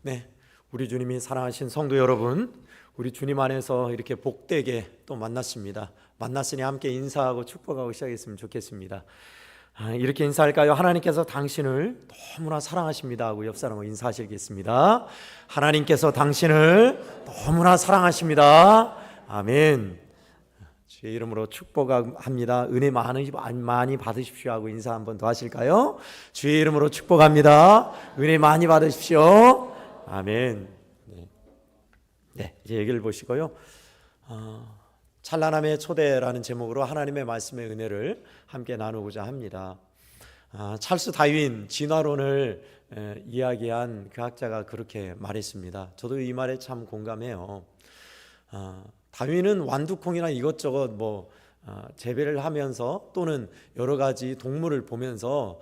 네, 우리 주님이 사랑하신 성도 여러분, 우리 주님 안에서 이렇게 복되게 또 만났습니다. 만났으니 함께 인사하고 축복하고 시작했으면 좋겠습니다. 이렇게 인사할까요? 하나님께서 당신을 너무나 사랑하십니다 하고 옆 사람하고 인사하시겠습니다. 하나님께서 당신을 너무나 사랑하십니다. 아멘. 주의 이름으로 축복합니다. 은혜 많이 받으십시오 하고 인사 한번 더 하실까요? 주의 이름으로 축복합니다. 은혜 많이 받으십시오. 아멘. 네, 이제 얘기를 보시고요. 찬란함의 초대라는 제목으로 하나님의 말씀의 은혜를 함께 나누고자 합니다. 찰스 다윈 진화론을 이야기한 그 학자가 그렇게 말했습니다. 저도 이 말에 참 공감해요. 다윈은 완두콩이나 이것저것 재배를 하면서 또는 여러 가지 동물을 보면서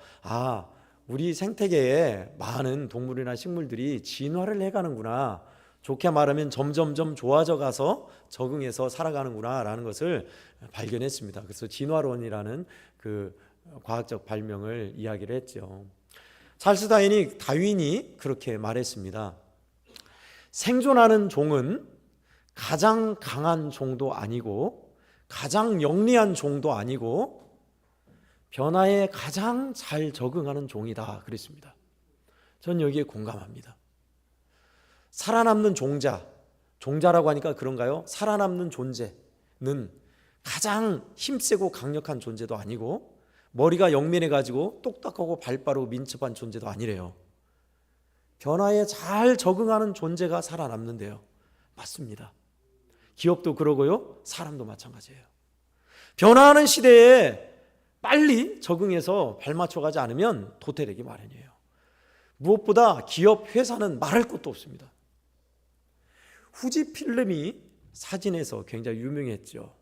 우리 생태계에 많은 동물이나 식물들이 진화를 해가는구나, 좋게 말하면 점점점 좋아져 가서 적응해서 살아가는구나 라는 것을 발견했습니다. 그래서 진화론이라는 그 과학적 발명을 이야기를 했죠. 찰스 다윈이 그렇게 말했습니다. 생존하는 종은 가장 강한 종도 아니고 가장 영리한 종도 아니고 변화에 가장 잘 적응하는 종이다 그랬습니다. 전 여기에 공감합니다. 살아남는 종자라고 하니까 그런가요? 살아남는 존재는 가장 힘세고 강력한 존재도 아니고 머리가 영민해가지고 똑똑하고 발빠르고 민첩한 존재도 아니래요. 변화에 잘 적응하는 존재가 살아남는데요. 맞습니다. 기업도 그러고요, 사람도 마찬가지예요. 변화하는 시대에 빨리 적응해서 발맞춰가지 않으면 도태되기 마련이에요. 무엇보다 기업, 회사는 말할 것도 없습니다. 후지필름이 사진에서 굉장히 유명했죠.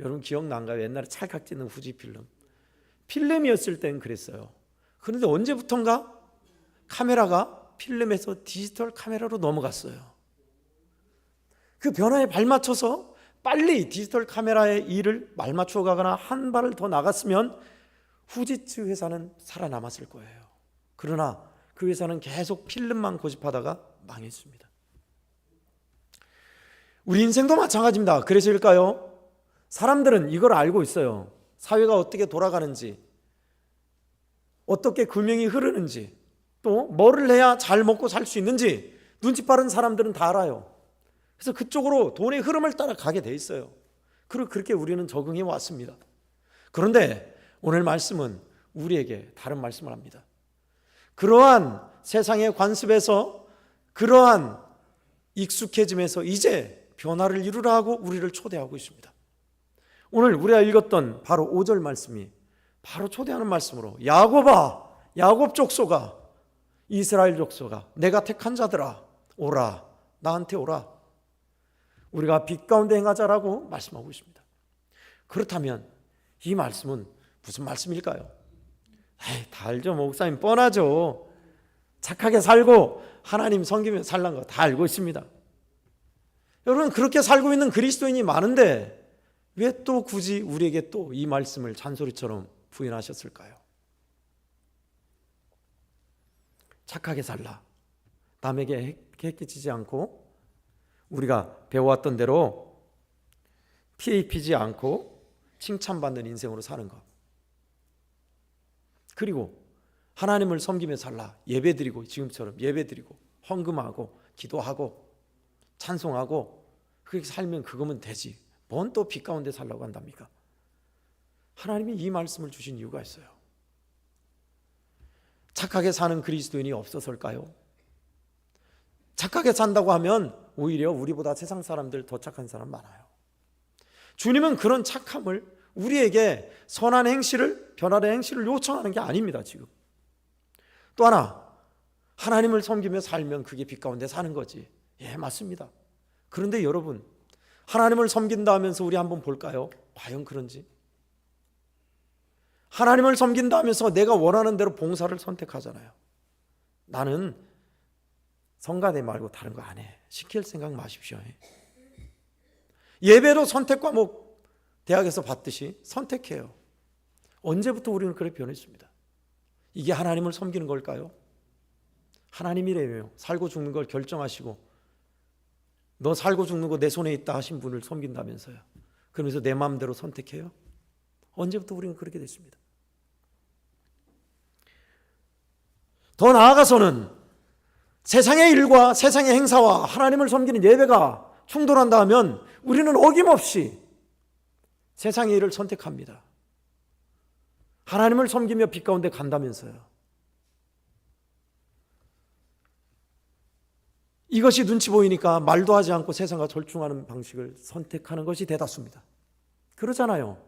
여러분 기억나는가요? 옛날에 찰칵 찍는 후지필름. 필름이었을 땐 그랬어요. 그런데 언제부턴가 카메라가 필름에서 디지털 카메라로 넘어갔어요. 그 변화에 발맞춰서 빨리 디지털 카메라의 일을 발맞춰 가거나 한 발을 더 나갔으면 후지츠 회사는 살아남았을 거예요. 그러나 그 회사는 계속 필름만 고집하다가 망했습니다. 우리 인생도 마찬가지입니다. 그래서일까요? 사람들은 이걸 알고 있어요. 사회가 어떻게 돌아가는지, 어떻게 금융이 흐르는지, 또 뭐를 해야 잘 먹고 살 수 있는지 눈치 빠른 사람들은 다 알아요. 그래서 그쪽으로 돈의 흐름을 따라 가게 돼 있어요. 그리고 그렇게 우리는 적응해 왔습니다. 그런데 오늘 말씀은 우리에게 다른 말씀을 합니다. 그러한 세상의 관습에서, 그러한 익숙해짐에서 이제 변화를 이루라 하고 우리를 초대하고 있습니다. 오늘 우리가 읽었던 바로 5절 말씀이 바로 초대하는 말씀으로, 야곱아, 야곱 족속아, 이스라엘 족속아, 내가 택한 자들아, 오라, 나한테 오라. 우리가 빛 가운데 행하자라고 말씀하고 있습니다. 그렇다면 이 말씀은 무슨 말씀일까요? 다 알죠. 목사님 뻔하죠. 착하게 살고 하나님 섬기며 살라는 거 다 알고 있습니다. 여러분, 그렇게 살고 있는 그리스도인이 많은데 왜 또 굳이 우리에게 또 이 말씀을 잔소리처럼 부인하셨을까요? 착하게 살라, 남에게 해 끼치지 않고 우리가 배워왔던 대로 피해 입히지 않고 칭찬받는 인생으로 사는 것, 그리고 하나님을 섬기며 살라, 예배드리고, 지금처럼 예배드리고 헌금하고 기도하고 찬송하고 그렇게 살면 그거면 되지, 뭔 또 빛 가운데 살라고 한답니까? 하나님이 이 말씀을 주신 이유가 있어요. 착하게 사는 그리스도인이 없어서일까요? 착하게 산다고 하면 오히려 우리보다 세상 사람들 더 착한 사람 많아요. 주님은 그런 착함을, 우리에게 선한 행실을, 변화된 행실을 요청하는 게 아닙니다. 지금 또 하나, 하나님을 섬기며 살면 그게 빛 가운데 사는 거지. 예, 맞습니다. 그런데 여러분, 하나님을 섬긴다 하면서 우리 한번 볼까요? 과연 그런지. 하나님을 섬긴다 하면서 내가 원하는 대로 봉사를 선택하잖아요. 나는 성가대 말고 다른 거 안 해. 시킬 생각 마십시오. 예배도 선택 과목 대학에서 받듯이 선택해요. 언제부터 우리는 그렇게 변했습니다. 이게 하나님을 섬기는 걸까요? 하나님이래요. 살고 죽는 걸 결정하시고 너 살고 죽는 거 내 손에 있다 하신 분을 섬긴다면서요. 그러면서 내 마음대로 선택해요? 언제부터 우리는 그렇게 됐습니다. 더 나아가서는 세상의 일과 세상의 행사와 하나님을 섬기는 예배가 충돌한다 하면 우리는 어김없이 세상의 일을 선택합니다. 하나님을 섬기며 빛 가운데 간다면서요. 이것이 눈치 보이니까 말도 하지 않고 세상과 절충하는 방식을 선택하는 것이 대다수입니다. 그러잖아요.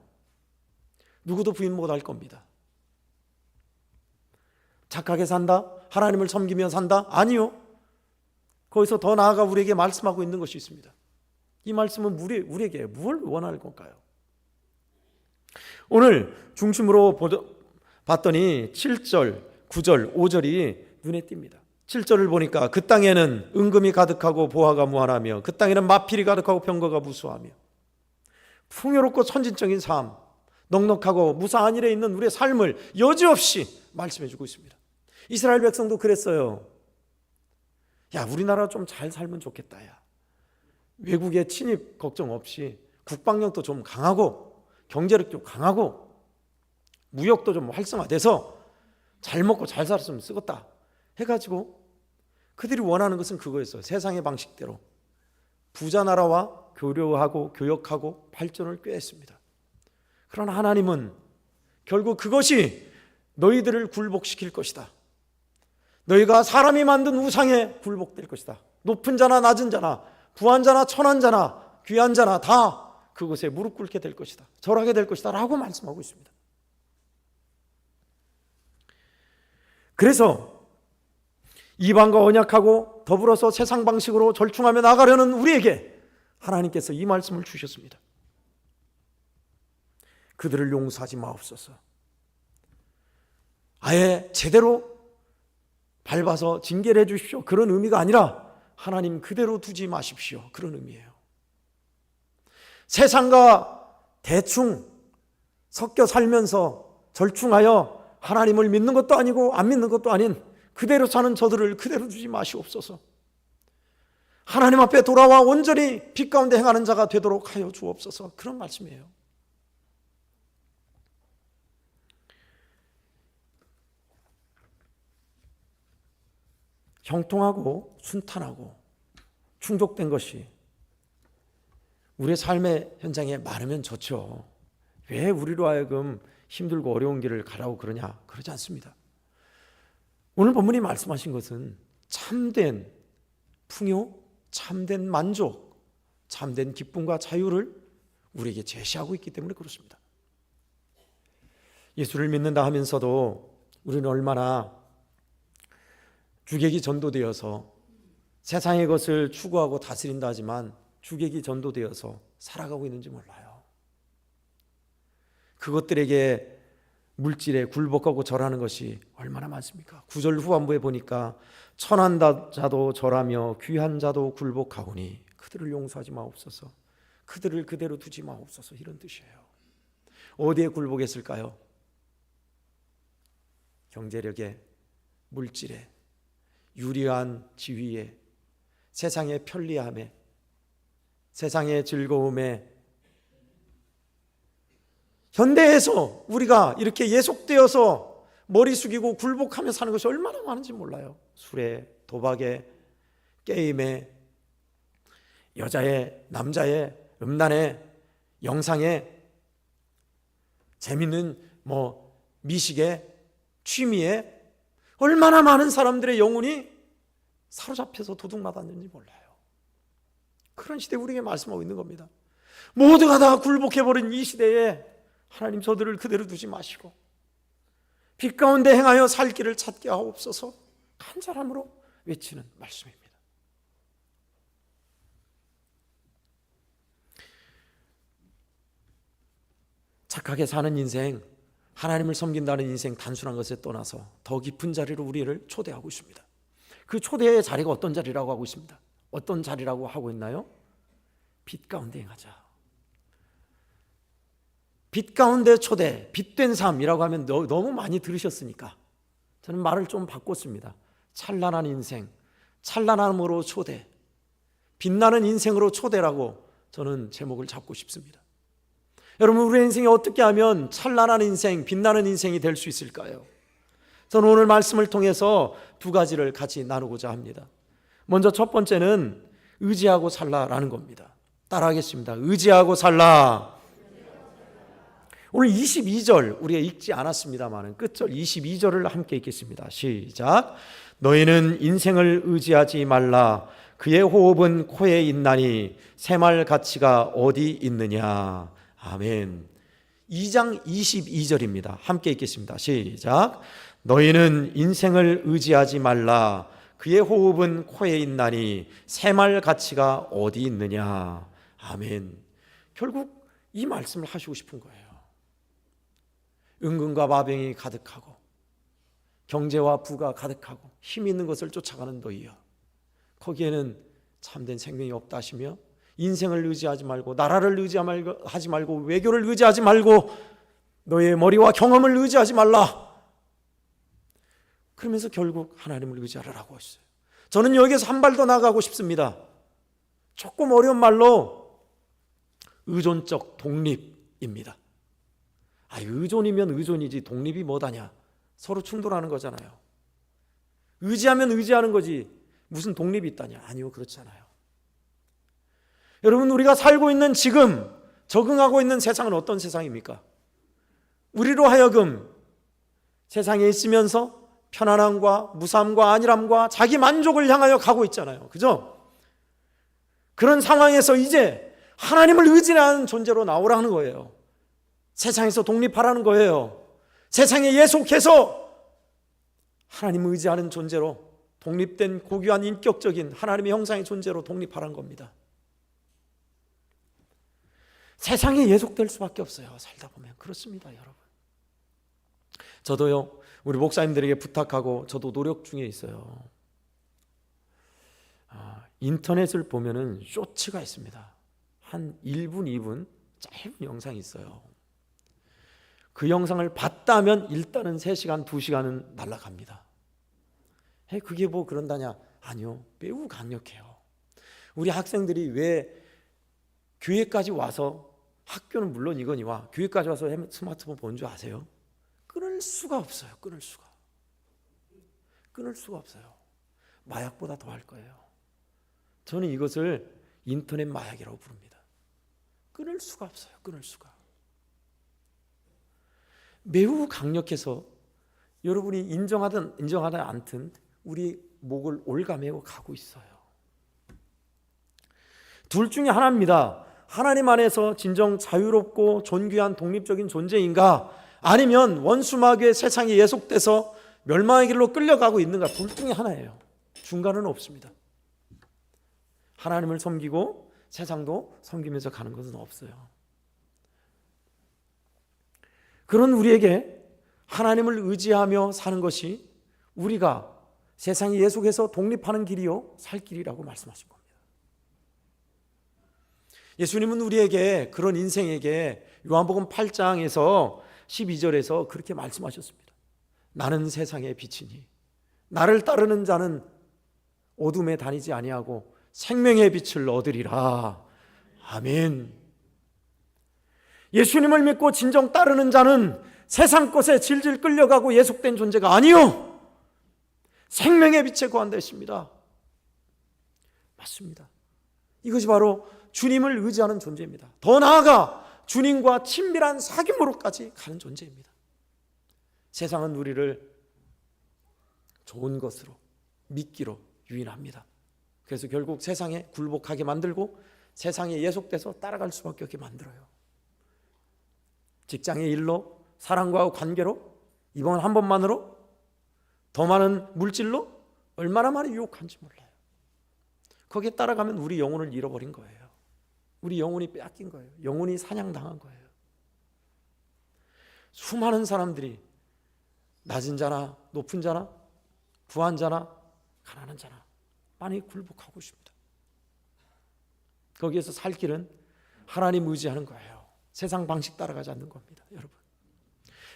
누구도 부인 못할 겁니다. 착하게 산다? 하나님을 섬기며 산다? 아니요. 거기서 더 나아가 우리에게 말씀하고 있는 것이 있습니다. 이 말씀은 우리에게 뭘 원할 건가요? 오늘 중심으로 봤더니 7절, 9절, 5절이 눈에 띕니다. 7절을 보니까 그 땅에는 은금이 가득하고 보화가 무한하며 그 땅에는 마필이 가득하고 병거가 무수하며 풍요롭고 선진적인 삶, 넉넉하고 무사한 일에 있는 우리의 삶을 여지없이 말씀해 주고 있습니다. 이스라엘 백성도 그랬어요. 야, 우리나라 좀 잘 살면 좋겠다. 야, 외국의 침입 걱정 없이 국방력도 좀 강하고 경제력도 강하고 무역도 좀 활성화돼서 잘 먹고 잘 살았으면 쓰겠다 해가지고 그들이 원하는 것은 그거였어요. 세상의 방식대로 부자 나라와 교류하고 교역하고 발전을 꾀했습니다. 그러나 하나님은 결국 그것이 너희들을 굴복시킬 것이다. 너희가 사람이 만든 우상에 굴복될 것이다. 높은 자나 낮은 자나 부한 자나 천한 자나 귀한 자나 다 그것에 무릎 꿇게 될 것이다. 절하게 될 것이다 라고 말씀하고 있습니다. 그래서 이방과 언약하고 더불어서 세상 방식으로 절충하며 나가려는 우리에게 하나님께서 이 말씀을 주셨습니다. 그들을 용서하지 마옵소서. 아예 제대로 밟아서 징계를 해 주십시오. 그런 의미가 아니라 하나님 그대로 두지 마십시오. 그런 의미예요. 세상과 대충 섞여 살면서 절충하여 하나님을 믿는 것도 아니고 안 믿는 것도 아닌 그대로 사는 저들을 그대로 두지 마시옵소서. 하나님 앞에 돌아와 온전히 빛 가운데 행하는 자가 되도록 하여 주옵소서. 그런 말씀이에요. 형통하고 순탄하고 충족된 것이 우리의 삶의 현장에 많으면 좋죠. 왜 우리로 하여금 힘들고 어려운 길을 가라고 그러냐? 그러지 않습니다. 오늘 본문이 말씀하신 것은 참된 풍요, 참된 만족, 참된 기쁨과 자유를 우리에게 제시하고 있기 때문에 그렇습니다. 예수를 믿는다 하면서도 우리는 얼마나 주객이 전도되어서 세상의 것을 추구하고 다스린다 하지만 주객이 전도되어서 살아가고 있는지 몰라요. 그것들에게 물질에 굴복하고 절하는 것이 얼마나 많습니까? 9절 후반부에 보니까 천한 자도 절하며 귀한 자도 굴복하오니 그들을 용서하지 마옵소서. 그들을 그대로 두지 마옵소서. 이런 뜻이에요. 어디에 굴복했을까요? 경제력에, 물질에, 유리한 지위에, 세상의 편리함에, 세상의 즐거움에, 현대에서 우리가 이렇게 예속되어서 머리 숙이고 굴복하며 사는 것이 얼마나 많은지 몰라요. 술에, 도박에, 게임에, 여자에, 남자에, 음란에, 영상에, 재밌는 미식에, 취미에 얼마나 많은 사람들의 영혼이 사로잡혀서 도둑맞았는지 몰라요. 그런 시대에 우리에게 말씀하고 있는 겁니다. 모두가 다 굴복해버린 이 시대에 하나님 저들을 그대로 두지 마시고 빛 가운데 행하여 살 길을 찾게 하옵소서. 간절함으로 외치는 말씀입니다. 착하게 사는 인생, 하나님을 섬긴다는 인생 단순한 것에 떠나서 더 깊은 자리로 우리를 초대하고 있습니다. 그 초대의 자리가 어떤 자리라고 하고 있습니다. 어떤 자리라고 하고 있나요? 빛 가운데 행하자. 빛 가운데 초대, 빛된 삶이라고 하면 너무 많이 들으셨으니까 저는 말을 좀 바꿨습니다. 찬란한 인생, 찬란함으로 초대, 빛나는 인생으로 초대라고 저는 제목을 잡고 싶습니다. 여러분, 우리의 인생이 어떻게 하면 찬란한 인생, 빛나는 인생이 될 수 있을까요? 저는 오늘 말씀을 통해서 두 가지를 같이 나누고자 합니다. 먼저 첫 번째는 의지하고 살라라는 겁니다. 따라하겠습니다. 의지하고 살라. 오늘 22절 우리가 읽지 않았습니다만 끝절 22절을 함께 읽겠습니다. 시작. 너희는 인생을 의지하지 말라. 그의 호흡은 코에 있나니 새말 가치가 어디 있느냐. 아멘. 2장 22절입니다. 함께 읽겠습니다. 시작. 너희는 인생을 의지하지 말라. 그의 호흡은 코에 있나니 새말 가치가 어디 있느냐. 아멘. 결국 이 말씀을 하시고 싶은 거예요. 은근과 마병이 가득하고 경제와 부가 가득하고 힘 있는 것을 쫓아가는 너희여, 거기에는 참된 생명이 없다 하시며 인생을 의지하지 말고 나라를 의지하지 말고 외교를 의지하지 말고 너의 머리와 경험을 의지하지 말라. 그러면서 결국 하나님을 의지하라고 했어요. 저는 여기에서 한 발 더 나가고 싶습니다. 조금 어려운 말로 의존적 독립입니다. 의존이면 의존이지 독립이 뭐다냐. 서로 충돌하는 거잖아요. 의지하면 의지하는 거지 무슨 독립이 있다냐. 아니요, 그렇지 않아요. 여러분, 우리가 살고 있는 지금 적응하고 있는 세상은 어떤 세상입니까? 우리로 하여금 세상에 있으면서 편안함과 무삼과 안일함과 자기 만족을 향하여 가고 있잖아요. 그죠? 그런 상황에서 이제 하나님을 의지하는 존재로 나오라는 거예요. 세상에서 독립하라는 거예요. 세상에 예속해서 하나님을 의지하는 존재로, 독립된 고귀한 인격적인 하나님의 형상의 존재로 독립하라는 겁니다. 세상에 예속될 수밖에 없어요. 살다 보면. 그렇습니다, 여러분. 저도요, 우리 목사님들에게 부탁하고 저도 노력 중에 있어요. 인터넷을 보면은 쇼츠가 있습니다. 한 1분, 2분 짧은 영상이 있어요. 그 영상을 봤다면 일단은 3시간, 2시간은 날아갑니다. 그게 뭐 그런다냐? 아니요, 매우 강력해요. 우리 학생들이 왜 교회까지 와서, 학교는 물론 이거니와 교회까지 와서 스마트폰 본 줄 아세요? 끊을 수가 없어요. 끊을 수가 없어요. 마약보다 더 할 거예요. 저는 이것을 인터넷 마약이라고 부릅니다. 끊을 수가 없어요. 끊을 수가. 매우 강력해서 여러분이 인정하든 않든 우리 목을 올가매고 가고 있어요. 둘 중에 하나입니다. 하나님 안에서 진정 자유롭고 존귀한 독립적인 존재인가, 아니면 원수마귀의 세상에 예속돼서 멸망의 길로 끌려가고 있는가. 둘 중에 하나예요. 중간은 없습니다. 하나님을 섬기고 세상도 섬기면서 가는 것은 없어요. 그런 우리에게 하나님을 의지하며 사는 것이 우리가 세상에 예속해서 독립하는 길이요 살 길이라고 말씀하신 겁니다. 예수님은 우리에게, 그런 인생에게 요한복음 8장에서 12절에서 그렇게 말씀하셨습니다. 나는 세상의 빛이니 나를 따르는 자는 어둠에 다니지 아니하고 생명의 빛을 얻으리라. 아멘. 예수님을 믿고 진정 따르는 자는 세상 것에 질질 끌려가고 예속된 존재가 아니요, 생명의 빛에 거한다 했습니다. 맞습니다. 이것이 바로 주님을 의지하는 존재입니다. 더 나아가 주님과 친밀한 사귐으로까지 가는 존재입니다. 세상은 우리를 좋은 것으로, 미끼로 유인합니다. 그래서 결국 세상에 굴복하게 만들고 세상에 예속돼서 따라갈 수밖에 없게 만들어요. 직장의 일로, 사람과의 관계로, 이번 한 번만으로, 더 많은 물질로 얼마나 많이 유혹한지 몰라요. 거기에 따라가면 우리 영혼을 잃어버린 거예요. 우리 영혼이 빼앗긴 거예요. 영혼이 사냥당한 거예요. 수많은 사람들이 낮은 자나 높은 자나 부한 자나 가난한 자나 많이 굴복하고 있습니다. 거기에서 살 길은 하나님 의지하는 거예요. 세상 방식 따라가지 않는 겁니다. 여러분,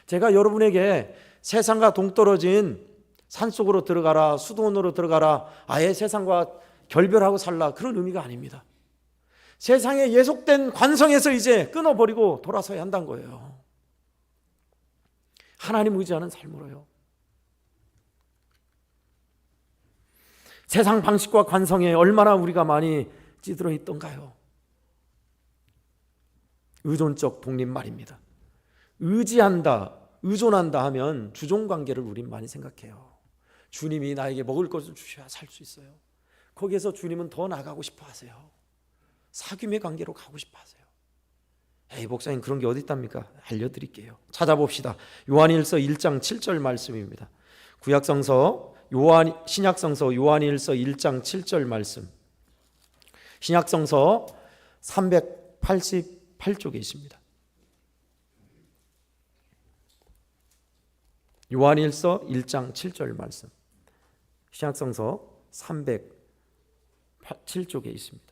제가 여러분에게 세상과 동떨어진 산속으로 들어가라, 수도원으로 들어가라, 아예 세상과 결별하고 살라, 그런 의미가 아닙니다. 세상에 예속된 관성에서 이제 끊어버리고 돌아서야 한다는 거예요. 하나님 의지하는 삶으로요. 세상 방식과 관성에 얼마나 우리가 많이 찌들어 있던가요? 의존적 독립 말입니다. 의지한다, 의존한다 하면 주종관계를 우린 많이 생각해요. 주님이 나에게 먹을 것을 주셔야 살 수 있어요. 거기에서 주님은 더 나가고 싶어 하세요. 사귐의 관계로 가고 싶어 하세요. 에이, 목사님 그런 게 어디 있답니까? 알려드릴게요. 찾아봅시다. 요한일서 1장 7절 말씀입니다. 구약성서 신약성서 요한일서 1장 7절 말씀. 신약성서 388쪽에 있습니다. 요한일서 1장 7절 말씀. 신약성서 307쪽에 있습니다.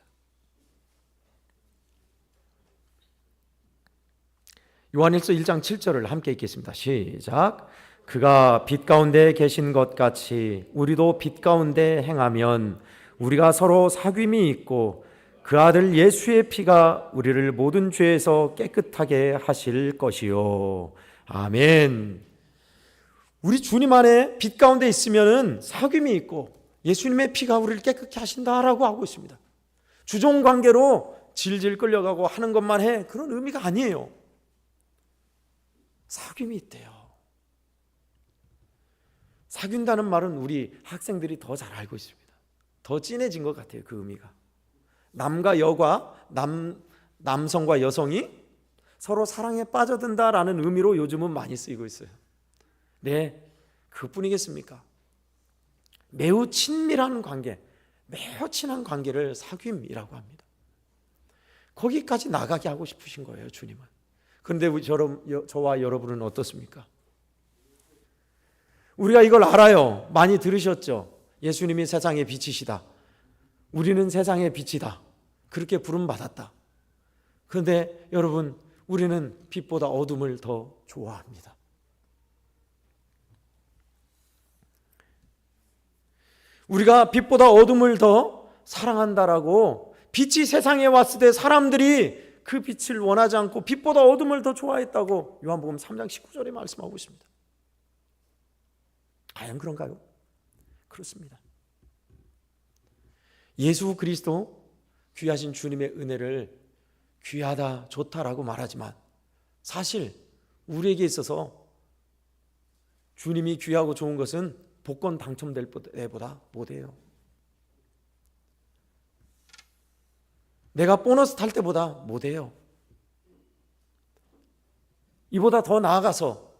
요한일서 1장 7절을 함께 읽겠습니다. 시작. 그가 빛 가운데 계신 것 같이 우리도 빛 가운데 행하면 우리가 서로 사귐이 있고 그 아들 예수의 피가 우리를 모든 죄에서 깨끗하게 하실 것이요. 아멘. 우리 주님 안에 빛 가운데 있으면은 사귐이 있고 예수님의 피가 우리를 깨끗게 하신다라고 하고 있습니다. 주종 관계로 질질 끌려가고 하는 것만 해, 그런 의미가 아니에요. 사귐이 있대요. 사귄다는 말은 우리 학생들이 더 잘 알고 있습니다. 더 진해진 것 같아요, 그 의미가. 남과 여과, 남성과 여성이 서로 사랑에 빠져든다라는 의미로 요즘은 많이 쓰이고 있어요. 네, 그뿐이겠습니까? 매우 친밀한 관계, 매우 친한 관계를 사귐이라고 합니다. 거기까지 나가게 하고 싶으신 거예요, 주님은. 그런데 저와 여러분은 어떻습니까? 우리가 이걸 알아요. 많이 들으셨죠? 예수님이 세상의 빛이시다. 우리는 세상의 빛이다. 그렇게 부름받았다. 그런데 여러분, 우리는 빛보다 어둠을 더 좋아합니다. 우리가 빛보다 어둠을 더 사랑한다라고, 빛이 세상에 왔을 때 사람들이 그 빛을 원하지 않고 빛보다 어둠을 더 좋아했다고 요한복음 3장 19절에 말씀하고 있습니다. 과연 그런가요? 그렇습니다. 예수 그리스도 귀하신 주님의 은혜를 귀하다, 좋다라고 말하지만 사실 우리에게 있어서 주님이 귀하고 좋은 것은 복권 당첨될 때보다 못해요. 내가 보너스 탈 때보다 못해요. 이보다 더 나아가서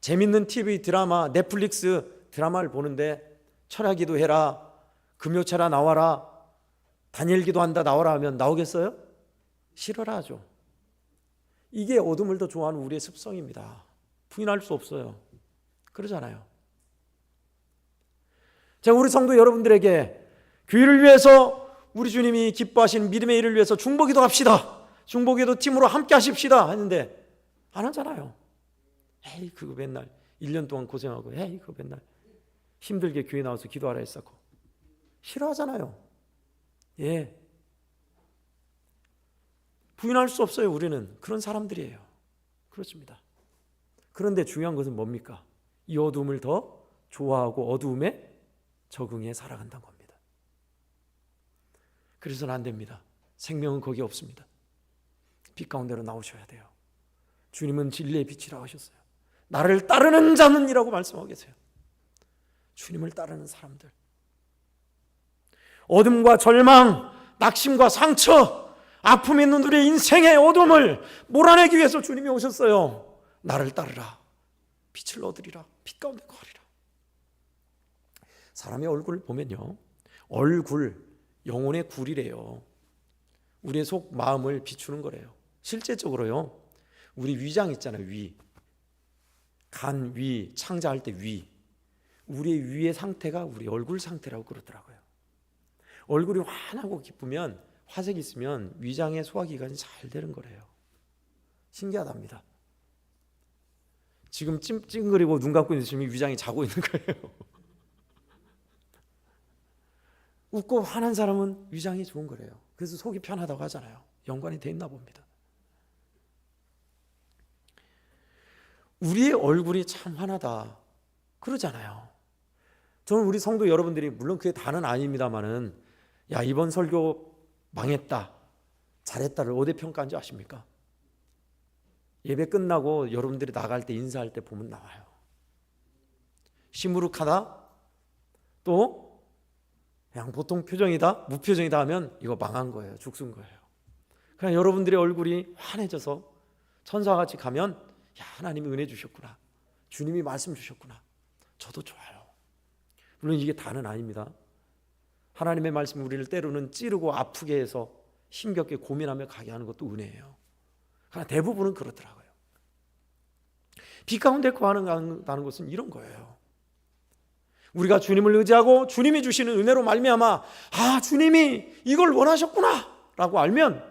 재밌는 TV 드라마, 넷플릭스 드라마를 보는데 철야기도 해라, 금요철야 나와라, 다니엘기도 한다 나와라 하면 나오겠어요? 싫어라 하죠. 이게 어둠을 더 좋아하는 우리의 습성입니다. 부인할 수 없어요. 그러잖아요. 제가 우리 성도 여러분들에게 교회를 위해서 우리 주님이 기뻐하신 믿음의 일을 위해서 중보기도 합시다, 중보기도 팀으로 함께 하십시다 하는데 안 하잖아요. 에이, 그거 맨날 1년 동안 고생하고, 에이, 그거 맨날 힘들게 교회 나와서 기도하라 했었고, 싫어하잖아요. 예, 부인할 수 없어요. 우리는 그런 사람들이에요. 그렇습니다. 그런데 중요한 것은 뭡니까? 이 어둠을 더 좋아하고 어두움에 적응해 살아간다는 겁니다. 그래서는 안 됩니다. 생명은 거기 없습니다. 빛 가운데로 나오셔야 돼요. 주님은 진리의 빛이라고 하셨어요. 나를 따르는 자는 이라고 말씀하고 계세요. 주님을 따르는 사람들, 어둠과 절망, 낙심과 상처, 아픔 있는 우리의 인생의 어둠을 몰아내기 위해서 주님이 오셨어요. 나를 따르라, 빛을 얻으리라, 빛 가운데 거하리라. 사람의 얼굴을 보면요, 얼굴, 영혼의 굴이래요. 우리의 속 마음을 비추는 거래요. 실제적으로요, 우리 위장 있잖아요. 위, 간, 위, 창자할 때 위, 우리의 위의 상태가 우리 얼굴 상태라고 그러더라고요. 얼굴이 환하고 기쁘면, 화색이 있으면 위장의 소화기관이 잘 되는 거래요. 신기하답니다. 지금 찡찡거리고 눈 감고 있으면 위장이 자고 있는 거예요. 웃고 화난 사람은 위장이 좋은 거래요. 그래서 속이 편하다고 하잖아요. 연관이 돼 있나 봅니다. 우리의 얼굴이 참 환하다 그러잖아요. 저는 우리 성도 여러분들이, 물론 그게 다는 아닙니다만은, 야, 이번 설교 망했다, 잘했다를 어디 평가한 줄 아십니까? 예배 끝나고 여러분들이 나갈 때, 인사할 때 보면 나와요. 시무룩하다, 또 그냥 보통 표정이다, 무표정이다 하면 이거 망한 거예요. 죽순 거예요. 그냥 여러분들의 얼굴이 환해져서 천사와 같이 가면, 야, 하나님이 은혜 주셨구나, 주님이 말씀 주셨구나, 저도 좋아요. 물론 이게 다는 아닙니다. 하나님의 말씀이 우리를 때로는 찌르고 아프게 해서 힘겹게 고민하며 가게 하는 것도 은혜예요. 그러나 대부분은 그렇더라고요. 빛 가운데 거하는다는 것은 이런 거예요. 우리가 주님을 의지하고 주님이 주시는 은혜로 말미암아, 아, 주님이 이걸 원하셨구나 라고 알면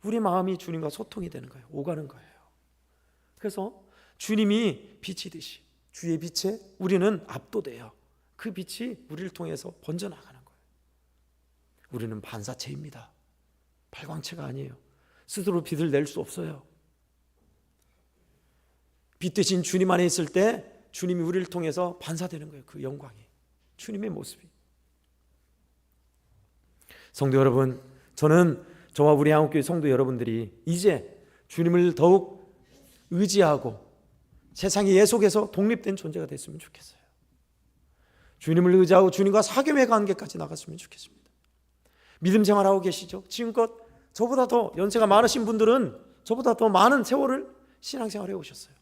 우리 마음이 주님과 소통이 되는 거예요. 오가는 거예요. 그래서 주님이 빛이듯이 주의 빛에 우리는 압도돼요. 그 빛이 우리를 통해서 번져나가는 거예요. 우리는 반사체입니다. 발광체가 아니에요. 스스로 빛을 낼 수 없어요. 빛 대신 주님 안에 있을 때 주님이 우리를 통해서 반사되는 거예요. 그 영광이, 주님의 모습이. 성도 여러분, 저는 저와 우리 한국교회 성도 여러분들이 이제 주님을 더욱 의지하고 세상의 예 속에서 독립된 존재가 됐으면 좋겠어요. 주님을 의지하고 주님과 사귐의 관계까지 나갔으면 좋겠습니다. 믿음 생활하고 계시죠? 지금껏 저보다 더 연세가 많으신 분들은 저보다 더 많은 세월을 신앙생활해 오셨어요.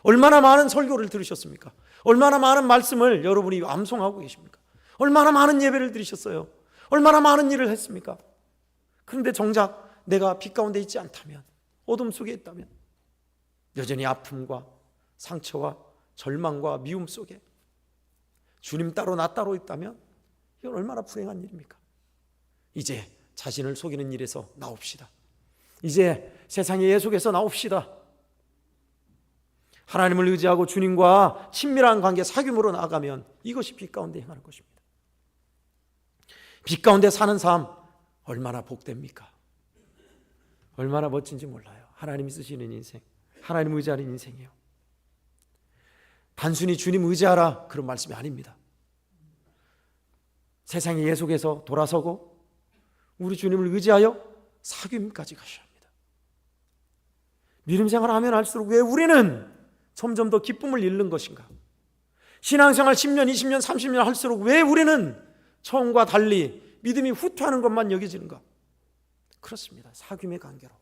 얼마나 많은 설교를 들으셨습니까? 얼마나 많은 말씀을 여러분이 암송하고 계십니까? 얼마나 많은 예배를 드리셨어요? 얼마나 많은 일을 했습니까? 그런데 정작 내가 빛 가운데 있지 않다면, 어둠 속에 있다면, 여전히 아픔과 상처와 절망과 미움 속에 주님 따로 나 따로 있다면 이건 얼마나 불행한 일입니까? 이제 자신을 속이는 일에서 나옵시다. 이제 세상의 예 속에서 나옵시다. 하나님을 의지하고 주님과 친밀한 관계, 사귐으로 나아가면 이것이 빛 가운데 행하는 것입니다. 빛 가운데 사는 삶 얼마나 복됩니까? 얼마나 멋진지 몰라요. 하나님이 쓰시는 인생, 하나님 의지하는 인생이에요. 단순히 주님 의지하라 그런 말씀이 아닙니다. 세상의 예 속에서 돌아서고 우리 주님을 의지하여 사귐까지 가셔야 합니다. 믿음 생활을 하면 할수록 왜 우리는 점점 더 기쁨을 잃는 것인가? 신앙생활 10년, 20년, 30년 할수록 왜 우리는 처음과 달리 믿음이 후퇴하는 것만 여겨지는가? 그렇습니다. 사귐의 관계로,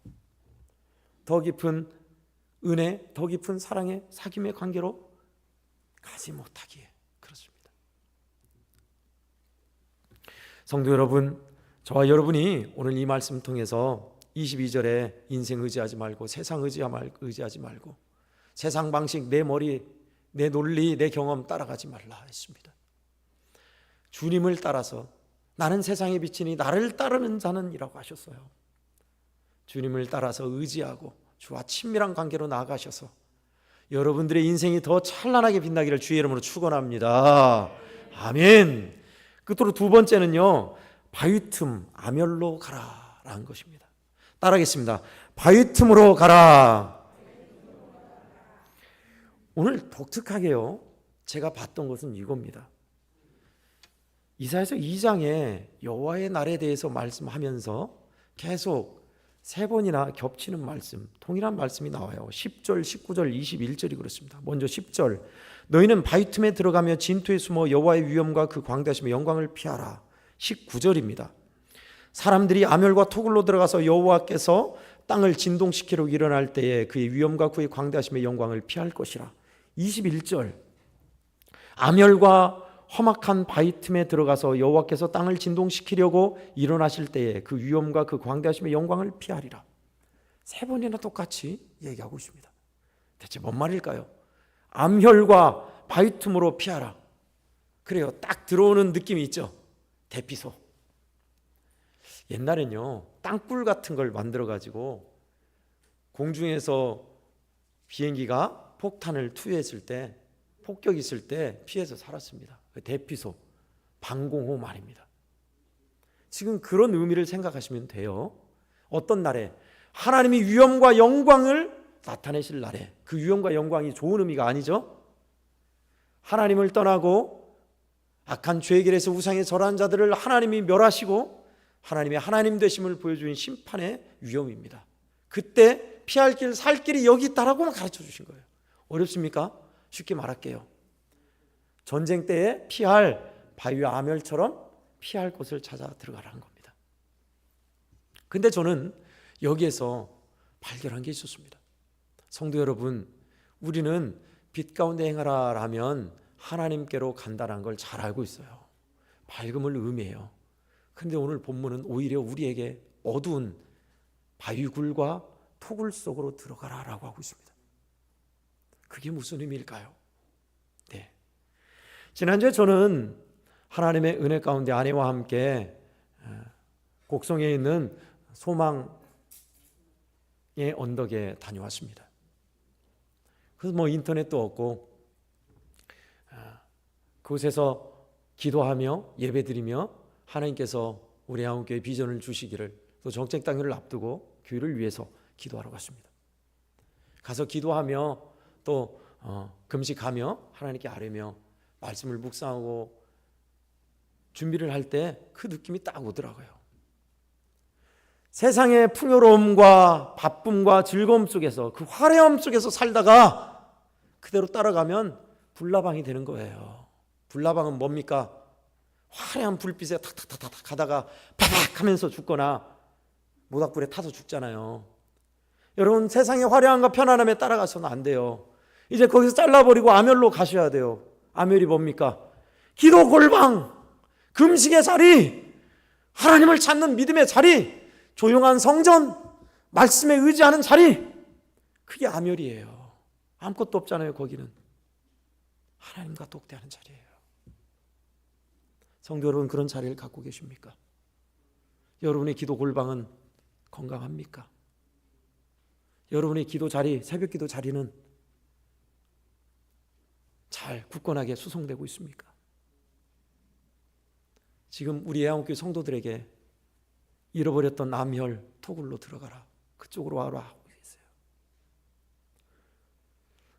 더 깊은 은혜, 더 깊은 사랑의 사귐의 관계로 가지 못하기에 그렇습니다. 성도 여러분, 저와 여러분이 오늘 이 말씀 통해서 22절에 인생 의지하지 말고 세상 의지하지 말고 세상 방식, 내 머리, 내 논리, 내 경험 따라가지 말라 했습니다. 주님을 따라서 나는 세상의 빛이니 나를 따르는 자는 이라고 하셨어요. 주님을 따라서 의지하고 주와 친밀한 관계로 나아가셔서 여러분들의 인생이 더 찬란하게 빛나기를 주의 이름으로 축원합니다. 아멘. 끝으로 두 번째는요, 바위 틈 아멸로 가라라는 것입니다. 따라하겠습니다. 바위 틈으로 가라. 오늘 독특하게요, 제가 봤던 것은 이겁니다. 이사야서 2장에 여호와의 날에 대해서 말씀하면서 계속 세 번이나 겹치는 말씀, 동일한 말씀이 나와요. 10절, 19절, 21절이 그렇습니다. 먼저 10절, 너희는 바위 틈에 들어가며 진토에 숨어 여호와의 위엄과 그 광대하심의 영광을 피하라. 19절입니다. 사람들이 아멸과 토굴로 들어가서 여호와께서 땅을 진동시키려고 일어날 때에 그의 위엄과 그의 광대하심의 영광을 피할 것이라. 21절, 아멸과 험악한 바위 틈에 들어가서 여호와께서 땅을 진동시키려고 일어나실 때에 그 위엄과 그 광대하심의 영광을 피하리라. 세 번이나 똑같이 얘기하고 있습니다. 대체 뭔 말일까요? 암혈과 바위 틈으로 피하라. 그래요, 딱 들어오는 느낌이 있죠. 대피소. 옛날엔요, 땅굴 같은 걸 만들어 가지고 공중에서 비행기가 폭탄을 투여했을 때, 폭격이 있을 때 피해서 살았습니다. 대피소, 방공호 말입니다. 지금 그런 의미를 생각하시면 돼요. 어떤 날에 하나님이 위엄과 영광을 나타내실 날에, 그 위엄과 영광이 좋은 의미가 아니죠. 하나님을 떠나고 악한 죄의 길에서 우상에 절한 자들을 하나님이 멸하시고 하나님의 하나님 되심을 보여주는 심판의 위엄입니다. 그때 피할 길, 살 길이 여기 있다라고만 가르쳐 주신 거예요. 어렵습니까? 쉽게 말할게요. 전쟁 때에 피할 바위와 아멸처럼 피할 곳을 찾아 들어가라는 겁니다. 근데 저는 여기에서 발견한 게 있었습니다. 성도 여러분, 우리는 빛 가운데 행하라 하면 하나님께로 간다는 걸 잘 알고 있어요. 밝음을 의미해요. 근데 오늘 본문은 오히려 우리에게 어두운 바위굴과 토굴 속으로 들어가라라고 하고 있습니다. 그게 무슨 의미일까요? 네. 지난주에 저는 하나님의 은혜 가운데 아내와 함께 곡성에 있는 소망의 언덕에 다녀왔습니다. 그래서 인터넷도 없고 그곳에서 기도하며 예배드리며 하나님께서 우리 한국교회 비전을 주시기를, 또 정책 당일을 앞두고 교회를 위해서 기도하러 갔습니다. 가서 기도하며 또 금식하며 하나님께 아뢰며 말씀을 묵상하고 준비를 할 때 그 느낌이 딱 오더라고요. 세상의 풍요로움과 바쁨과 즐거움 속에서, 그 화려함 속에서 살다가 그대로 따라가면 불나방이 되는 거예요. 불나방은 뭡니까? 화려한 불빛에 탁탁탁탁 가다가 파박 하면서 죽거나 모닥불에 타서 죽잖아요. 여러분, 세상의 화려함과 편안함에 따라가서는 안 돼요. 이제 거기서 잘라버리고 아멸로 가셔야 돼요. 아멸이 뭡니까? 기도 골방, 금식의 자리, 하나님을 찾는 믿음의 자리, 조용한 성전, 말씀에 의지하는 자리, 그게 아멸이에요. 아무것도 없잖아요. 거기는 하나님과 독대하는 자리예요. 성도 여러분, 그런 자리를 갖고 계십니까? 여러분의 기도 골방은 건강합니까? 여러분의 기도 자리, 새벽 기도 자리는 잘 굳건하게 수송되고 있습니까? 지금 우리 애한교회 성도들에게 잃어버렸던 암혈 토굴로 들어가라, 그쪽으로 와라 하고 계세요.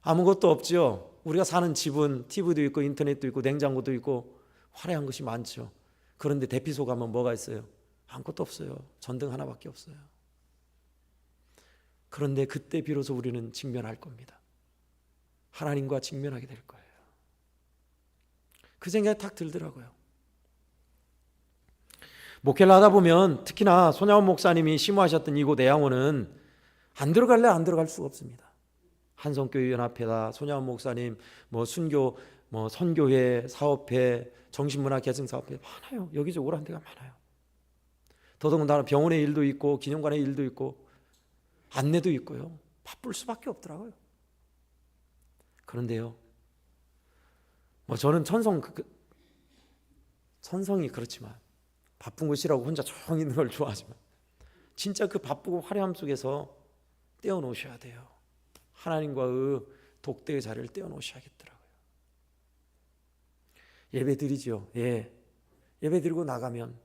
아무것도 없죠. 우리가 사는 집은 TV도 있고 인터넷도 있고 냉장고도 있고 화려한 것이 많죠. 그런데 대피소 가면 뭐가 있어요? 아무것도 없어요. 전등 하나밖에 없어요. 그런데 그때 비로소 우리는 직면할 겁니다. 하나님과 직면하게 될 거예요. 그 생각이 탁 들더라고요. 목회를 하다 보면 특히나 손양원 목사님이 심호하셨던 이곳 애양원은 안 들어갈래 안 들어갈 수가 없습니다. 한성교회 연합회다, 손양원 목사님, 순교, 선교회, 사업회, 정신문화 계승 사업회 많아요. 여기저기 오란 데가 많아요. 더더군다나 병원의 일도 있고 기념관의 일도 있고 안내도 있고요. 바쁠 수밖에 없더라고요. 그런데요, 저는 천성이 그렇지만 바쁜 곳이라고 혼자 조용히 있는 걸 좋아하지만 진짜 그 바쁘고 화려함 속에서 떼어놓으셔야 돼요. 하나님과의 독대의 자리를 떼어놓으셔야겠더라고요. 예배 드리죠. 예배 드리고 나가면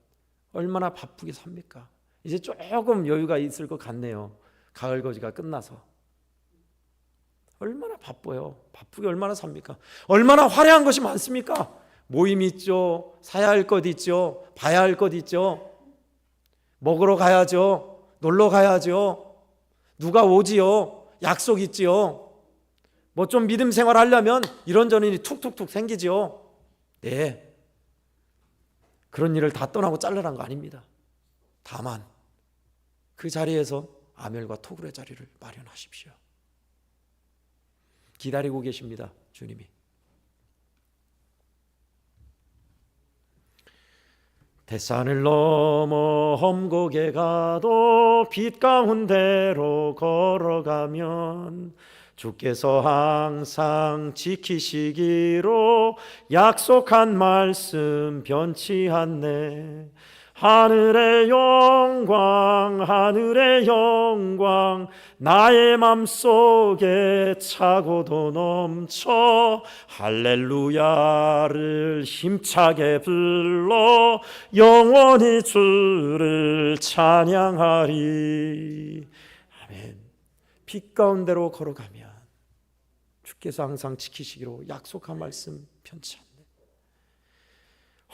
얼마나 바쁘게 삽니까? 이제 조금 여유가 있을 것 같네요. 가을 거지가 끝나서. 얼마나 바빠요. 바쁘게 얼마나 삽니까? 얼마나 화려한 것이 많습니까? 모임 있죠. 사야 할 것 있죠. 봐야 할 것 있죠. 먹으러 가야죠. 놀러 가야죠. 누가 오지요. 약속 있지요. 좀 믿음 생활 하려면 이런저런 일이 툭툭툭 생기지요. 네, 그런 일을 다 떠나고 잘라란 거 아닙니다. 다만 그 자리에서 아멜과 토굴의 자리를 마련하십시오. 기다리고 계십니다. 주님이. 대산을 넘어 험곡에 가도 빛 가운데로 걸어가면 주께서 항상 지키시기로 약속한 말씀 변치 않네. 하늘의 영광 하늘의 영광 나의 맘속에 차고도 넘쳐 할렐루야를 힘차게 불러 영원히 주를 찬양하리. 아멘. 빛 가운데로 걸어가면 주께서 항상 지키시기로 약속한 말씀 편치 않네.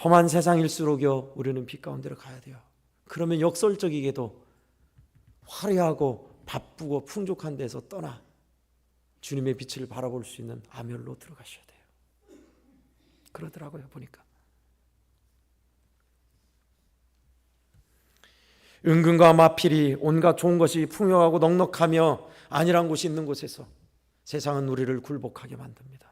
험한 세상일수록요 우리는 빛 가운데로 가야 돼요. 그러면 역설적이게도 화려하고 바쁘고 풍족한 데서 떠나 주님의 빛을 바라볼 수 있는 아멸로 들어가셔야 돼요. 그러더라고요 보니까. 은근과 마필이 온갖 좋은 것이 풍요하고 넉넉하며 안일한 곳이 있는 곳에서 세상은 우리를 굴복하게 만듭니다.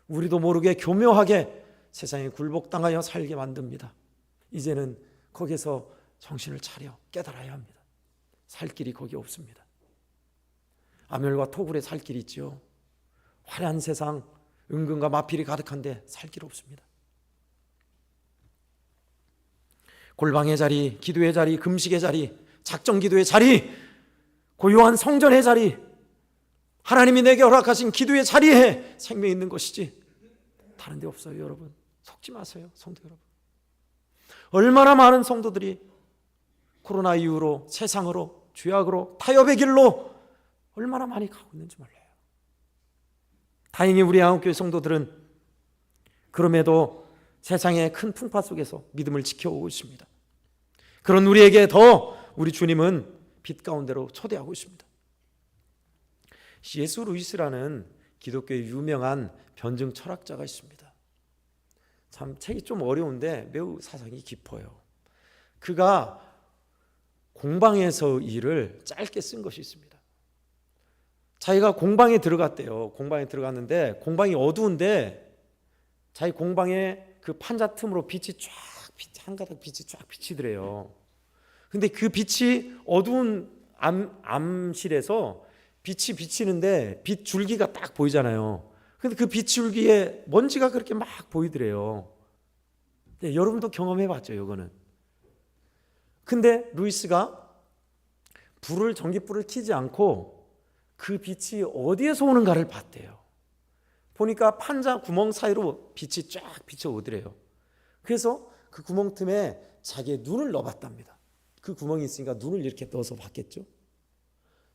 우리도 모르게 교묘하게 세상에 굴복당하여 살게 만듭니다. 이제는 거기서 정신을 차려 깨달아야 합니다. 살 길이 거기 없습니다. 아멸과 토굴에 살 길이 있죠. 화려한 세상, 은근과 마필이 가득한데 살 길 없습니다. 골방의 자리, 기도의 자리, 금식의 자리, 작정 기도의 자리, 고요한 성전의 자리, 하나님이 내게 허락하신 기도의 자리에 생명이 있는 것이지 다른 데 없어요. 여러분 속지 마세요. 성도 여러분, 얼마나 많은 성도들이 코로나 이후로 세상으로, 죄악으로, 타협의 길로 얼마나 많이 가고 있는지 몰라요. 다행히 우리 한국교회 성도들은 그럼에도 세상의 큰 풍파 속에서 믿음을 지켜오고 있습니다. 그런 우리에게 더 우리 주님은 빛 가운데로 초대하고 있습니다. C.S. 루이스라는 기독교의 유명한 변증 철학자가 있습니다. 참 책이 좀 어려운데 매우 사상이 깊어요. 그가 공방에서 일을 짧게 쓴 것이 있습니다. 자기가 공방에 들어갔대요. 공방에 들어갔는데 공방이 어두운데 자기 공방에 그 판자 틈으로 빛이 쫙 한가닥 빛이 쫙 비치더래요. 근데 그 빛이 어두운 암실에서 빛이 비치는데 빛 줄기가 딱 보이잖아요. 근데 그 빛 줄기에 먼지가 그렇게 막 보이더래요. 네, 여러분도 경험해 봤죠, 이거는. 근데 루이스가 전기불을 켜지 않고 그 빛이 어디에서 오는가를 봤대요. 보니까 판자 구멍 사이로 빛이 쫙 비쳐오더래요. 그래서 그 구멍 틈에 자기의 눈을 넣어봤답니다. 그 구멍이 있으니까 눈을 이렇게 넣어서 봤겠죠.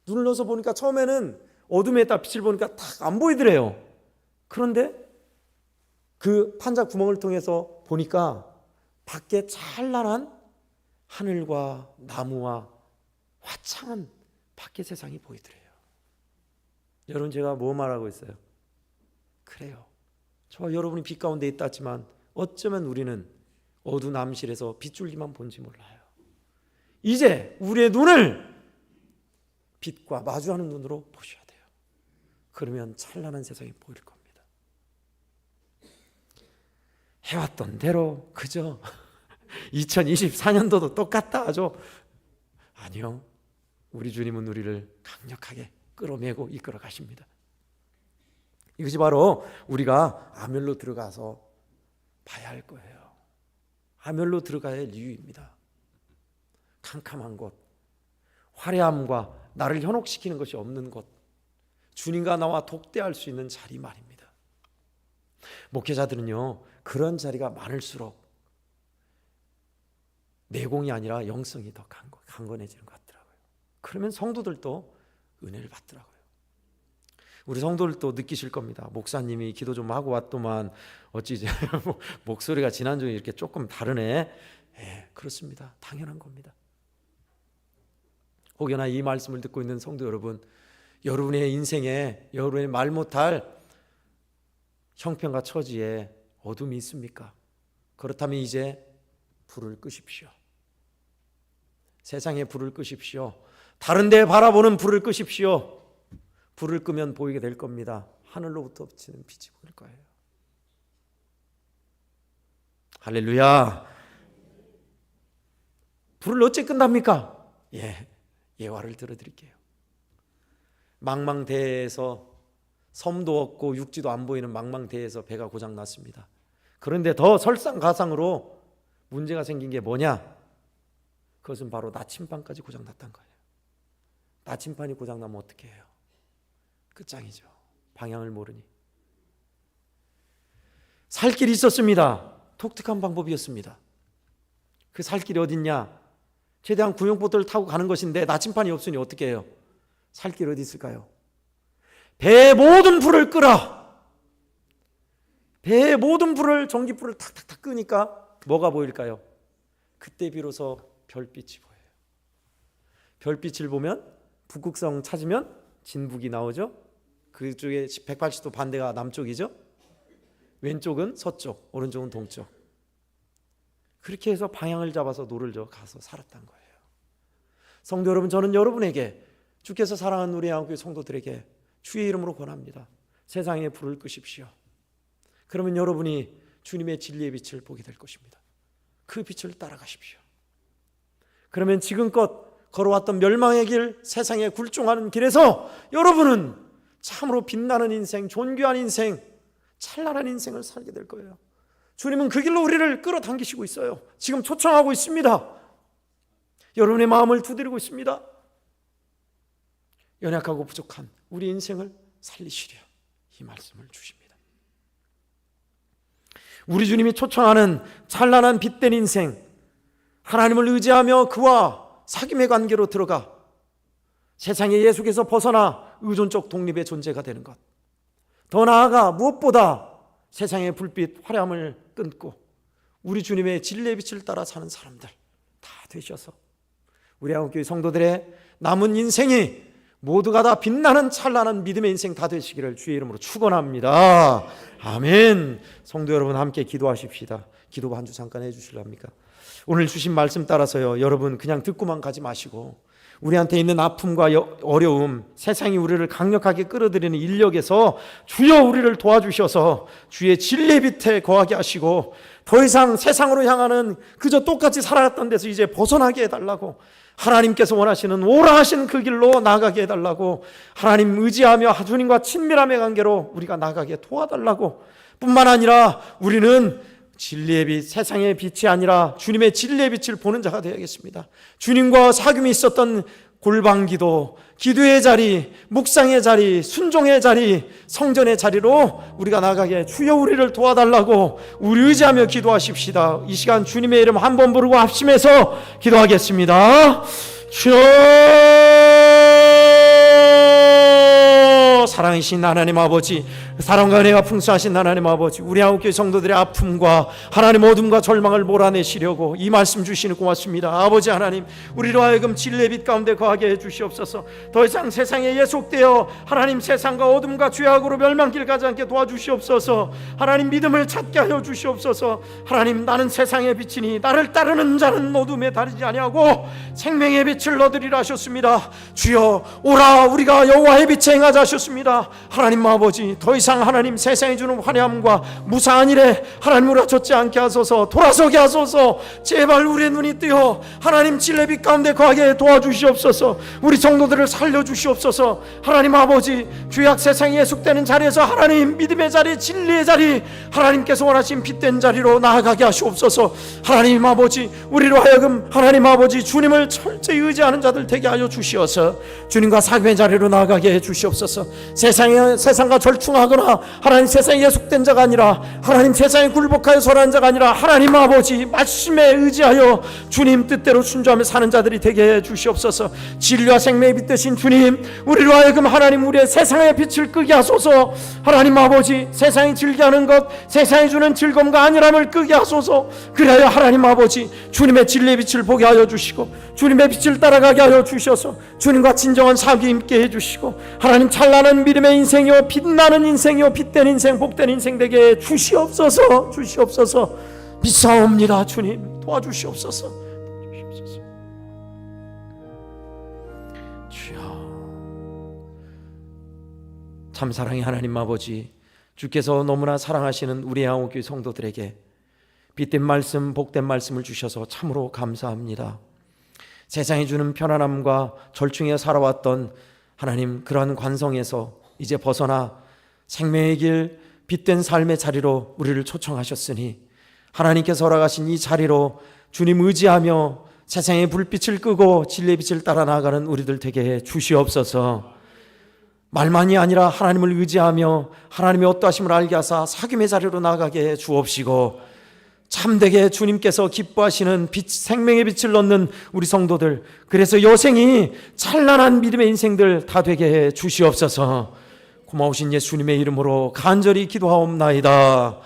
눈을 넣어서 보니까 처음에는 어둠에다 빛을 보니까 딱 안 보이더래요. 그런데 그 판자 구멍을 통해서 보니까 밖에 찬란한 하늘과 나무와 화창한 밖의 세상이 보이더래요. 여러분, 제가 뭐 말하고 있어요? 그래요. 저와 여러분이 빛 가운데 있다 했지만 어쩌면 우리는 어두운 암실에서 빗줄기만 본지 몰라요. 이제 우리의 눈을 빛과 마주하는 눈으로 보셔야 돼요. 그러면 찬란한 세상이 보일 겁니다. 해왔던 대로 그저 2024년도도 똑같다 하죠? 아니요. 우리 주님은 우리를 강력하게 끌어내고 이끌어 가십니다. 이것이 바로 우리가 아멸로 들어가서 봐야 할 거예요. 아멸로 들어가야 할 이유입니다. 캄캄한 곳, 화려함과 나를 현혹시키는 것이 없는 곳, 주님과 나와 독대할 수 있는 자리 말입니다. 목회자들은요, 그런 자리가 많을수록 내공이 아니라 영성이 더 강건해지는 것 같더라고요. 그러면 성도들도 은혜를 받더라고요. 우리 성도들도 느끼실 겁니다. 목사님이 기도 좀 하고 왔더만 어찌 이제 목소리가 지난주에 이렇게 조금 다르네. 예, 그렇습니다. 당연한 겁니다. 혹여나 이 말씀을 듣고 있는 성도 여러분, 여러분의 인생에 여러분의 말 못할 형편과 처지에 어둠이 있습니까? 그렇다면 이제 불을 끄십시오. 세상에 불을 끄십시오. 다른 데 바라보는 불을 끄십시오. 불을 끄면 보이게 될 겁니다. 하늘로부터 비치는 빛이 보일 거예요. 할렐루야. 불을 어찌 끈답니까? 예화를 들어드릴게요. 망망대해에서 섬도 없고 육지도 안 보이는 망망대해에서 배가 고장 났습니다. 그런데 더 설상가상으로 문제가 생긴 게 뭐냐? 그것은 바로 나침반까지 고장났단 거예요. 나침반이 고장나면 어떻게 해요? 끝장이죠. 방향을 모르니. 살 길이 있었습니다. 독특한 방법이었습니다. 그 살 길이 어딨냐? 최대한 구용보트를 타고 가는 것인데 나침반이 없으니 어떻게 해요? 살 길이 어디 있을까요? 배의 모든 불을 끄라. 배의 모든 불을, 전기불을 탁탁탁 끄니까 뭐가 보일까요? 그때 비로소 별빛이 보여요. 별빛을 보면 북극성 찾으면 진북이 나오죠. 그쪽에 180도 반대가 남쪽이죠. 왼쪽은 서쪽, 오른쪽은 동쪽. 그렇게 해서 방향을 잡아서 노를 저 가서 살았단 거예요. 성도 여러분, 저는 여러분에게, 주께서 사랑하는 우리 한국교회 성도들에게 주의 이름으로 권합니다. 세상의 불을 끄십시오. 그러면 여러분이 주님의 진리의 빛을 보게 될 것입니다. 그 빛을 따라가십시오. 그러면 지금껏 걸어왔던 멸망의 길, 세상에 굴종하는 길에서 여러분은 참으로 빛나는 인생, 존귀한 인생, 찬란한 인생을 살게 될 거예요. 주님은 그 길로 우리를 끌어당기시고 있어요. 지금 초청하고 있습니다. 여러분의 마음을 두드리고 있습니다. 연약하고 부족한 우리 인생을 살리시려 이 말씀을 주십니다. 우리 주님이 초청하는 찬란한 빛된 인생, 하나님을 의지하며 그와 사귐의 관계로 들어가 세상의 예속에서 벗어나 의존적 독립의 존재가 되는 것, 더 나아가 무엇보다 세상의 불빛 화려함을 끊고 우리 주님의 진리의 빛을 따라 사는 사람들 다 되셔서 우리 한국교회 성도들의 남은 인생이 모두가 다 빛나는 찬란한 믿음의 인생 다 되시기를 주의 이름으로 축원합니다. 아멘. 성도 여러분, 함께 기도하십시다. 기도 한 주 잠깐 해주실랍니까? 오늘 주신 말씀 따라서요, 여러분 그냥 듣고만 가지 마시고 우리한테 있는 아픔과 어려움, 세상이 우리를 강력하게 끌어들이는 인력에서 주여 우리를 도와주셔서 주의 진리의 빛에 거하게 하시고 더 이상 세상으로 향하는 그저 똑같이 살아갔던 데서 이제 벗어나게 해달라고, 하나님께서 원하시는 오라 하신 그 길로 나가게 해달라고, 하나님 의지하며 주님과 친밀함의 관계로 우리가 나가게 도와달라고, 뿐만 아니라 우리는 진리의 빛, 세상의 빛이 아니라 주님의 진리의 빛을 보는 자가 되어야겠습니다. 주님과 사귐이 있었던 골방기도, 기도의 자리, 묵상의 자리, 순종의 자리, 성전의 자리로 우리가 나가게 주여 우리를 도와달라고 우리 의지하며 기도하십시다. 이 시간 주님의 이름 한 번 부르고 합심해서 기도하겠습니다. 주여, 사랑이신 하나님 아버지, 사랑과 은혜가 풍성하신 하나님 아버지, 우리 한국교회 성도들의 아픔과 하나님 어둠과 절망을 몰아내시려고 이 말씀 주시니 고맙습니다. 아버지 하나님, 우리로 하여금 진리의 빛 가운데 거하게 해주시옵소서. 더 이상 세상에 예속되어 하나님 세상과 어둠과 죄악으로 멸망길 가지 않게 도와주시옵소서. 하나님 믿음을 찾게 하여 주시옵소서. 하나님, 나는 세상의 빛이니 나를 따르는 자는 어둠에 다르지 아니하고 생명의 빛을 얻으리라 하셨습니다. 주여, 오라 우리가 여호와의 빛에 행하자 하셨습니다. 하나님 아버지, 더 이상 하나님 세상이 주는 화려함과 무사한 일에 하나님 우라쳤지 않게 하소서. 돌아서게 하소서. 제발 우리의 눈이 뜨여 하나님 진리의 빛 가운데 거하게 도와주시옵소서. 우리 성도들을 살려주시옵소서. 하나님 아버지, 죄악 세상에 예속되는 자리에서 하나님 믿음의 자리, 진리의 자리, 하나님께서 원하신 빛된 자리로 나아가게 하시옵소서. 하나님 아버지, 우리로 하여금 하나님 아버지 주님을 철저히 의지하는 자들 되게 하여 주시어서 주님과 사귐의 자리로 나아가게 해 주시옵소서. 세상과 절충하거나 하나님 세상에 예속된 자가 아니라 하나님 세상에 굴복하여 설한 자가 아니라 하나님 아버지 말씀에 의지하여 주님 뜻대로 순종하며 사는 자들이 되게 해 주시옵소서. 진리와 생명의 빛 되신 주님, 우리로 하여금 하나님 우리의 세상의 빛을 끄게 하소서. 하나님 아버지, 세상이 즐겨하는 것, 세상이 주는 즐거움과 안일함을 끄게 하소서. 그래야 하나님 아버지 주님의 진리의 빛을 보게 하여 주시고 주님의 빛을 따라가게 하여 주셔서 주님과 진정한 사귐 있게 해주시고 하나님 찬란한 믿음의 인생이요 빛나는 인생이요 빛된 인생, 복된 인생 되게 주시옵소서. 주시옵소서. 믿사옵니다. 주님 도와주시옵소서. 주여, 참 사랑의 하나님 아버지, 주께서 너무나 사랑하시는 우리 한국교회 성도들에게 빛된 말씀, 복된 말씀을 주셔서 참으로 감사합니다. 세상이 주는 편안함과 절충에 살아왔던 하나님 그러한 관성에서 이제 벗어나 생명의 길, 빛된 삶의 자리로 우리를 초청하셨으니 하나님께서 허락하신 이 자리로 주님 의지하며 세상의 불빛을 끄고 진리의 빛을 따라 나아가는 우리들 되게 해 주시옵소서. 말만이 아니라 하나님을 의지하며 하나님의 어떠하심을 알게 하사 사귐의 자리로 나아가게 해 주옵시고, 참되게 주님께서 기뻐하시는 빛, 생명의 빛을 넣는 우리 성도들, 그래서 여생이 찬란한 믿음의 인생들 다 되게 해 주시옵소서. 고마우신 예수님의 이름으로 간절히 기도하옵나이다.